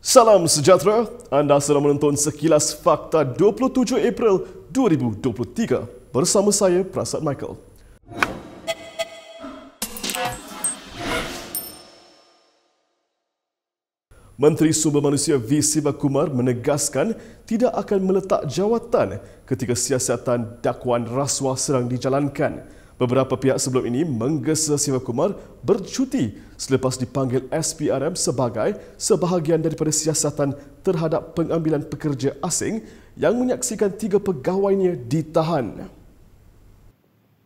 Salam sejahtera, anda sedang menonton Sekilas Fakta 27 April 2023 bersama saya, Prasad Michael. Menteri Sumber Manusia V. Sivakumar menegaskan tidak akan meletak jawatan ketika siasatan dakwaan rasuah sedang dijalankan. Beberapa pihak sebelum ini menggesa Sivakumar bercuti selepas dipanggil SPRM sebagai sebahagian daripada siasatan terhadap pengambilan pekerja asing yang menyaksikan 3 pegawainya ditahan.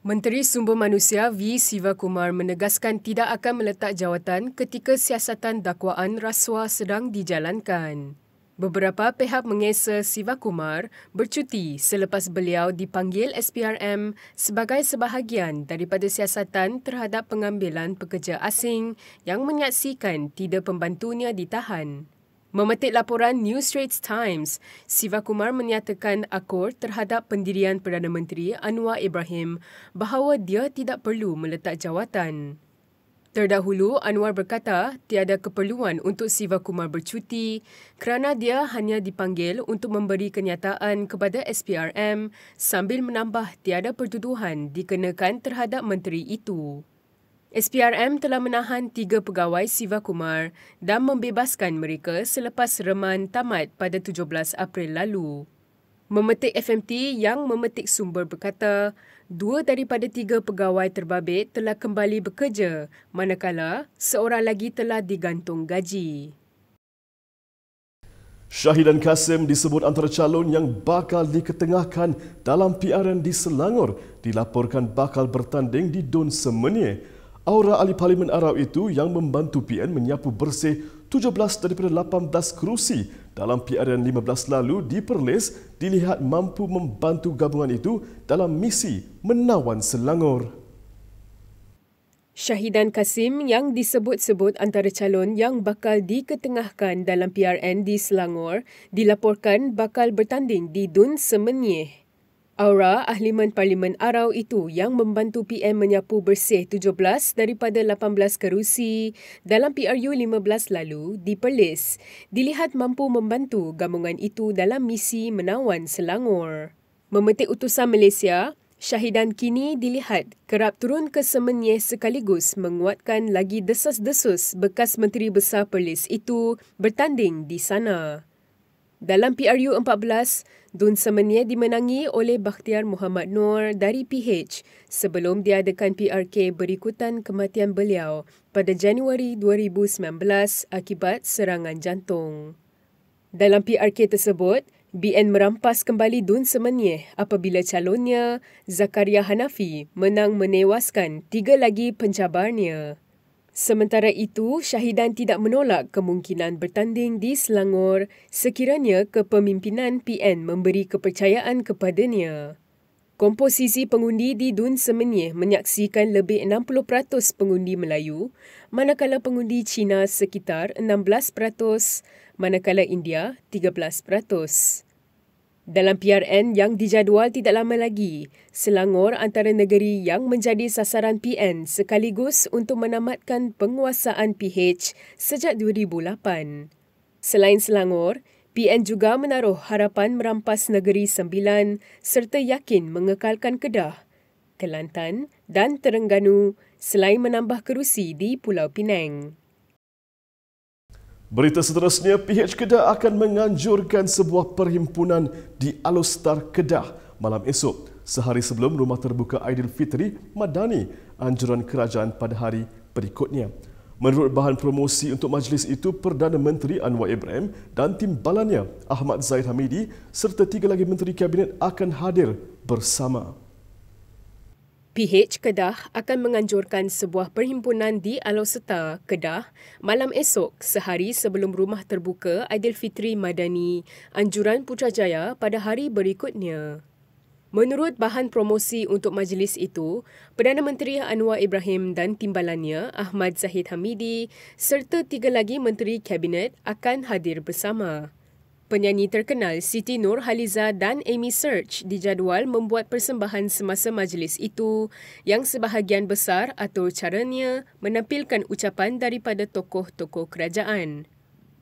Menteri Sumber Manusia V. Sivakumar menegaskan tidak akan meletak jawatan ketika siasatan dakwaan rasuah sedang dijalankan. Beberapa pihak menggesa Sivakumar bercuti selepas beliau dipanggil SPRM sebagai sebahagian daripada siasatan terhadap pengambilan pekerja asing yang menyaksikan 3 pembantunya ditahan. Memetik laporan New Straits Times, Sivakumar menyatakan akor terhadap pendirian Perdana Menteri Anwar Ibrahim bahawa dia tidak perlu meletak jawatan. Terdahulu, Anwar berkata tiada keperluan untuk Sivakumar bercuti kerana dia hanya dipanggil untuk memberi kenyataan kepada SPRM sambil menambah tiada pertuduhan dikenakan terhadap menteri itu. SPRM telah menahan 3 pegawai Sivakumar dan membebaskan mereka selepas reman tamat pada 17 April lalu. Memetik FMT yang memetik sumber berkata, 2 daripada 3 pegawai terbabit telah kembali bekerja, manakala seorang lagi telah digantung gaji. Syahidan Kasim disebut antara calon yang bakal diketengahkan dalam PRN di Selangor dilaporkan bakal bertanding di Dun Semenyih. Aura ahli Parlimen Arab itu yang membantu PN menyapu bersih 17 daripada 18 kerusi dalam PRN 15 lalu di Perlis dilihat mampu membantu gabungan itu dalam misi menawan Selangor. Syahidan Kasim yang disebut-sebut antara calon yang bakal diketengahkan dalam PRN di Selangor dilaporkan bakal bertanding di Dun Semenyih. Aura ahli Parlimen Arau itu yang membantu PM menyapu bersih 17 daripada 18 kerusi dalam PRU 15 lalu di Perlis dilihat mampu membantu gabungan itu dalam misi menawan Selangor. Memetik utusan Malaysia, Syahidan kini dilihat kerap turun ke Semenyih sekaligus menguatkan lagi desas-desus bekas Menteri Besar Perlis itu bertanding di sana. Dalam PRU 14, Dun Semenyih dimenangi oleh Bakhtiar Muhammad Noor dari PH sebelum diadakan PRK berikutan kematian beliau pada Januari 2019 akibat serangan jantung. Dalam PRK tersebut, BN merampas kembali Dun Semenyih apabila calonnya, Zakaria Hanafi, menang menewaskan 3 lagi pencabarnya. Sementara itu, Syahidan tidak menolak kemungkinan bertanding di Selangor sekiranya kepemimpinan PN memberi kepercayaan kepadanya. Komposisi pengundi di Dun Semenyih menyaksikan lebih 60% pengundi Melayu, manakala pengundi Cina sekitar 16%, manakala India 13%. Dalam PRN yang dijadual tidak lama lagi, Selangor antara negeri yang menjadi sasaran PN sekaligus untuk menamatkan penguasaan PH sejak 2008. Selain Selangor, PN juga menaruh harapan merampas Negeri Sembilan serta yakin mengekalkan Kedah, Kelantan dan Terengganu selain menambah kerusi di Pulau Pinang. Berita seterusnya, PH Kedah akan menganjurkan sebuah perhimpunan di Alostar Kedah malam esok, sehari sebelum Rumah Terbuka Aidilfitri Madani anjuran kerajaan pada hari berikutnya. Menurut bahan promosi untuk majlis itu, Perdana Menteri Anwar Ibrahim dan timbalannya Ahmad Zahid Hamidi serta 3 lagi Menteri Kabinet akan hadir bersama. PH Kedah akan menganjurkan sebuah perhimpunan di Alostar Kedah malam esok sehari sebelum Rumah Terbuka Aidilfitri Madani anjuran Putrajaya pada hari berikutnya. Menurut bahan promosi untuk majlis itu, Perdana Menteri Anwar Ibrahim dan timbalannya Ahmad Zahid Hamidi serta 3 lagi Menteri Kabinet akan hadir bersama. Penyanyi terkenal Siti Nurhaliza dan Amy Search dijadual membuat persembahan semasa majlis itu yang sebahagian besar atur caranya menampilkan ucapan daripada tokoh-tokoh kerajaan.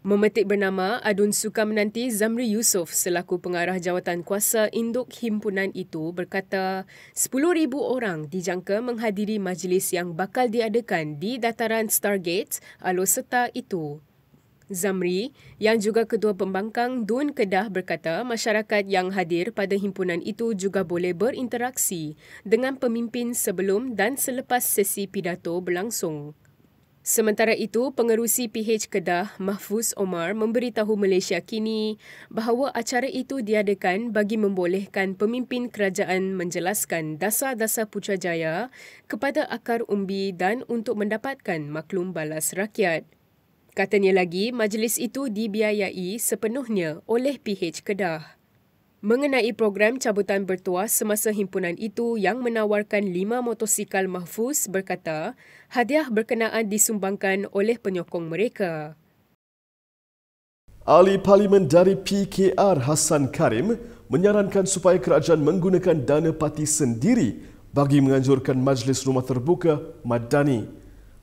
Memetik bernama Adun Suka Menanti Zamri Yusof selaku pengarah jawatan kuasa induk himpunan itu berkata 10,000 orang dijangka menghadiri majlis yang bakal diadakan di dataran Stargate, Alor Setar itu. Zamri, yang juga Ketua Pembangkang DUN Kedah berkata masyarakat yang hadir pada himpunan itu juga boleh berinteraksi dengan pemimpin sebelum dan selepas sesi pidato berlangsung. Sementara itu, Pengerusi PH Kedah, Mahfuz Omar, memberitahu Malaysia Kini bahawa acara itu diadakan bagi membolehkan pemimpin kerajaan menjelaskan dasar-dasar Putrajaya kepada akar umbi dan untuk mendapatkan maklum balas rakyat. Katanya lagi, majlis itu dibiayai sepenuhnya oleh PH Kedah. Mengenai program cabutan bertuas semasa himpunan itu yang menawarkan 5 motosikal Mahfuz berkata, hadiah berkenaan disumbangkan oleh penyokong mereka. Ahli Parlimen dari PKR Hassan Karim menyarankan supaya kerajaan menggunakan dana parti sendiri bagi menganjurkan majlis rumah terbuka Madani.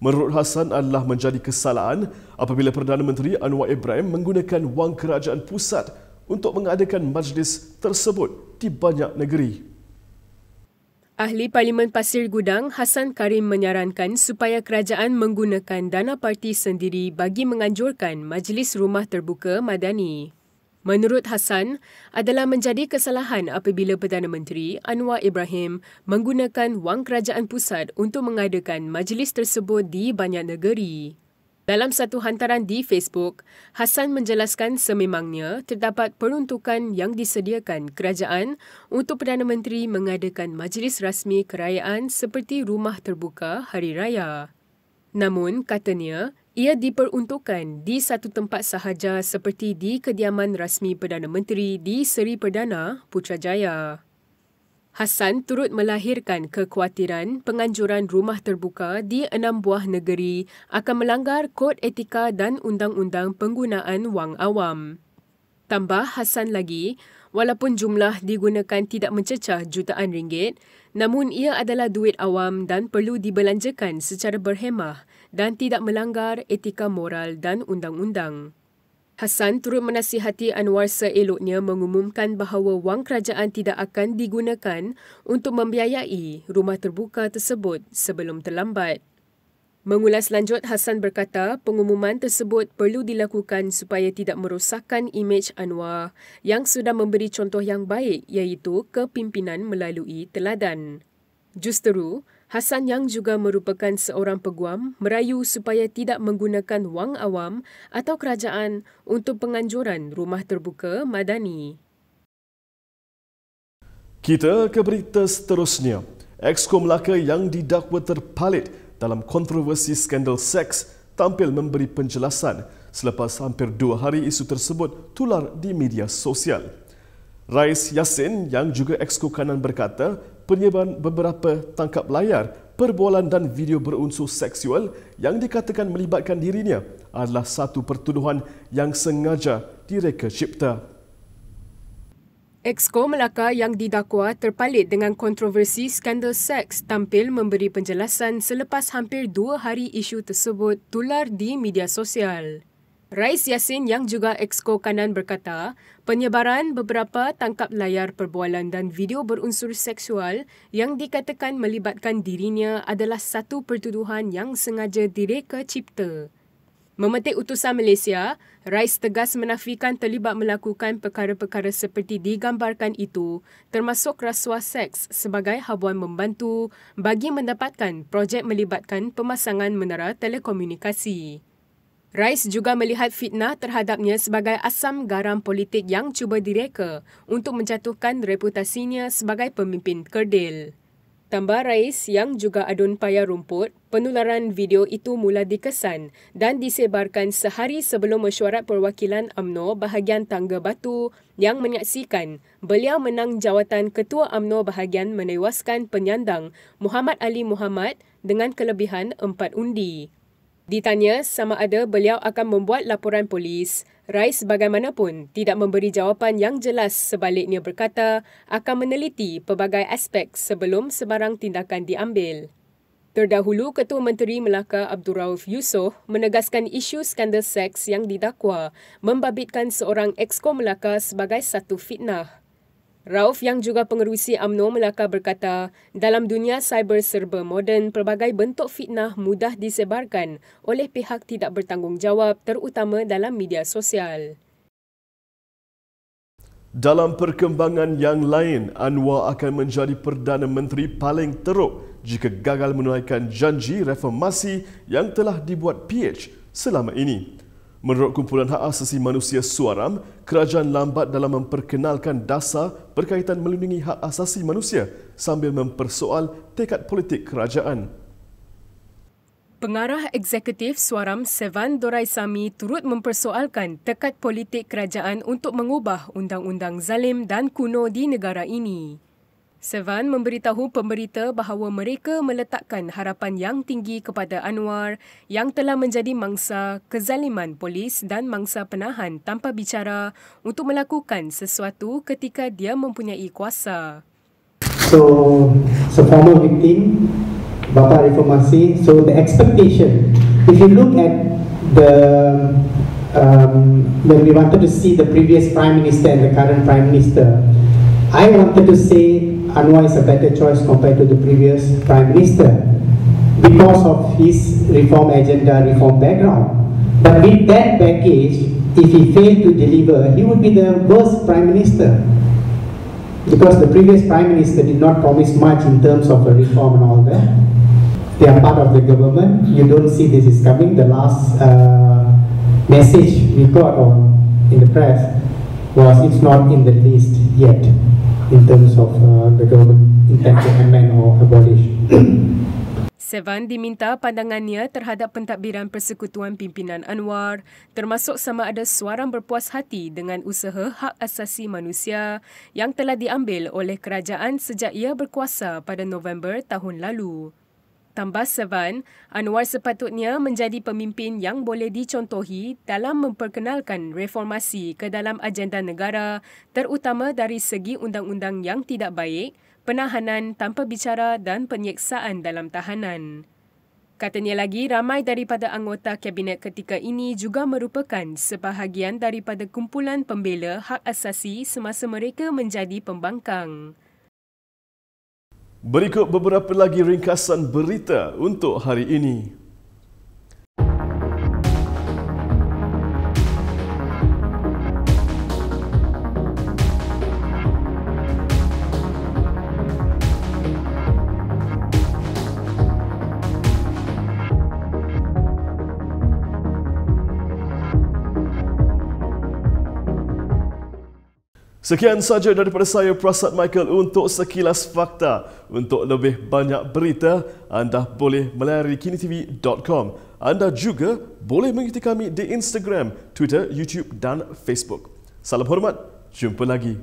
Menurut Hassan adalah menjadi kesalahan apabila Perdana Menteri Anwar Ibrahim menggunakan wang kerajaan pusat untuk mengadakan majlis tersebut di banyak negeri. Ahli Parlimen Pasir Gudang Hassan Karim menyarankan supaya kerajaan menggunakan dana parti sendiri bagi menganjurkan Majlis Rumah Terbuka Madani. Menurut Hassan, adalah menjadi kesalahan apabila Perdana Menteri Anwar Ibrahim menggunakan wang kerajaan pusat untuk mengadakan majlis tersebut di banyak negeri. Dalam satu hantaran di Facebook, Hassan menjelaskan sememangnya terdapat peruntukan yang disediakan kerajaan untuk Perdana Menteri mengadakan majlis rasmi kerajaan seperti rumah terbuka hari raya. Namun, katanya, ia diperuntukkan di satu tempat sahaja seperti di kediaman rasmi Perdana Menteri di Seri Perdana, Putrajaya. Hassan turut melahirkan kekhawatiran penganjuran rumah terbuka di 6 buah negeri akan melanggar kod etika dan undang-undang penggunaan wang awam. Tambah Hassan lagi, walaupun jumlah digunakan tidak mencecah jutaan ringgit, namun ia adalah duit awam dan perlu dibelanjakan secara berhemah dan tidak melanggar etika moral dan undang-undang. Hassan turut menasihati Anwar seeloknya mengumumkan bahawa wang kerajaan tidak akan digunakan untuk membiayai rumah terbuka tersebut sebelum terlambat. Mengulas lanjut, Hassan berkata pengumuman tersebut perlu dilakukan supaya tidak merosakkan imej Anwar yang sudah memberi contoh yang baik iaitu kepimpinan melalui teladan. Justeru, Hassan yang juga merupakan seorang peguam merayu supaya tidak menggunakan wang awam atau kerajaan untuk penganjuran rumah terbuka Madani. Kita ke berita seterusnya. Exco Melaka yang didakwa terpalit dalam kontroversi skandal seks tampil memberi penjelasan selepas hampir 2 hari isu tersebut tular di media sosial. Rais Yassin yang juga Exco Kanan berkata penyebaran beberapa tangkap layar, perbualan dan video berunsur seksual yang dikatakan melibatkan dirinya adalah satu pertuduhan yang sengaja direka cipta. Exco Melaka yang didakwa terpalit dengan kontroversi skandal seks tampil memberi penjelasan selepas hampir 2 hari isu tersebut tular di media sosial. Rais Yassin yang juga Exco Kanan berkata, penyebaran beberapa tangkap layar perbualan dan video berunsur seksual yang dikatakan melibatkan dirinya adalah satu pertuduhan yang sengaja direka cipta. Memetik utusan Malaysia, Rais tegas menafikan terlibat melakukan perkara-perkara seperti digambarkan itu, termasuk rasuah seks sebagai habuan membantu bagi mendapatkan projek melibatkan pemasangan menara telekomunikasi. Rais juga melihat fitnah terhadapnya sebagai asam garam politik yang cuba direka untuk menjatuhkan reputasinya sebagai pemimpin kerdil. Tambah Rais yang juga adun payah rumput, penularan video itu mula dikesan dan disebarkan sehari sebelum mesyuarat perwakilan UMNO bahagian Tangga Batu yang menyaksikan beliau menang jawatan Ketua UMNO bahagian menewaskan penyandang Muhammad Ali Muhammad dengan kelebihan 4 undi. Ditanya sama ada beliau akan membuat laporan polis, Rais bagaimanapun tidak memberi jawapan yang jelas, sebaliknya berkata akan meneliti pelbagai aspek sebelum sebarang tindakan diambil. Terdahulu, Ketua Menteri Melaka Abdul Rauf Yusof menegaskan isu skandal seks yang didakwa membabitkan seorang Exco Melaka sebagai satu fitnah. Rauf yang juga pengerusi UMNO Melaka berkata, dalam dunia cyber serba moden, pelbagai bentuk fitnah mudah disebarkan oleh pihak tidak bertanggungjawab terutama dalam media sosial. Dalam perkembangan yang lain, Anwar akan menjadi Perdana Menteri paling teruk jika gagal menunaikan janji reformasi yang telah dibuat PH selama ini. Menurut Kumpulan Hak Asasi Manusia Suaram, kerajaan lambat dalam memperkenalkan dasar berkaitan melindungi hak asasi manusia sambil mempersoal tekad politik kerajaan. Pengarah Eksekutif Suaram Sevan Doraisamy turut mempersoalkan tekad politik kerajaan untuk mengubah undang-undang zalim dan kuno di negara ini. Sevan memberitahu pemberita bahawa mereka meletakkan harapan yang tinggi kepada Anwar yang telah menjadi mangsa kezaliman polis dan mangsa penahan tanpa bicara untuk melakukan sesuatu ketika dia mempunyai kuasa. So former victim, Bapa Reformasi, so the expectation, if you look at the, when we wanted to see the previous Prime Minister and the current Prime Minister, I wanted to say Anwar is a better choice compared to the previous Prime Minister because of his reform agenda, reform background. But with that package, if he failed to deliver, he would be the worst Prime Minister. Because the previous Prime Minister did not promise much in terms of a reform and all that. They are part of the government. You don't see this is coming. The last message we got in the press was it's not in the list yet in terms of the government intent to amend or abolish. Sevan diminta pandangannya terhadap pentadbiran Persekutuan Pimpinan Anwar termasuk sama ada Suaram berpuas hati dengan usaha hak asasi manusia yang telah diambil oleh kerajaan sejak ia berkuasa pada November tahun lalu. Tambah Sevan, Anwar sepatutnya menjadi pemimpin yang boleh dicontohi dalam memperkenalkan reformasi ke dalam agenda negara terutama dari segi undang-undang yang tidak baik, penahanan tanpa bicara dan penyiksaan dalam tahanan. Katanya lagi, ramai daripada anggota Kabinet ketika ini juga merupakan sebahagian daripada kumpulan pembela hak asasi semasa mereka menjadi pembangkang. Berikut beberapa lagi ringkasan berita untuk hari ini. Sekian sahaja daripada saya, Prasad Michael, untuk Sekilas Fakta. Untuk lebih banyak berita, anda boleh melayari kinitv.com. Anda juga boleh mengikuti kami di Instagram, Twitter, YouTube dan Facebook. Salam hormat, jumpa lagi.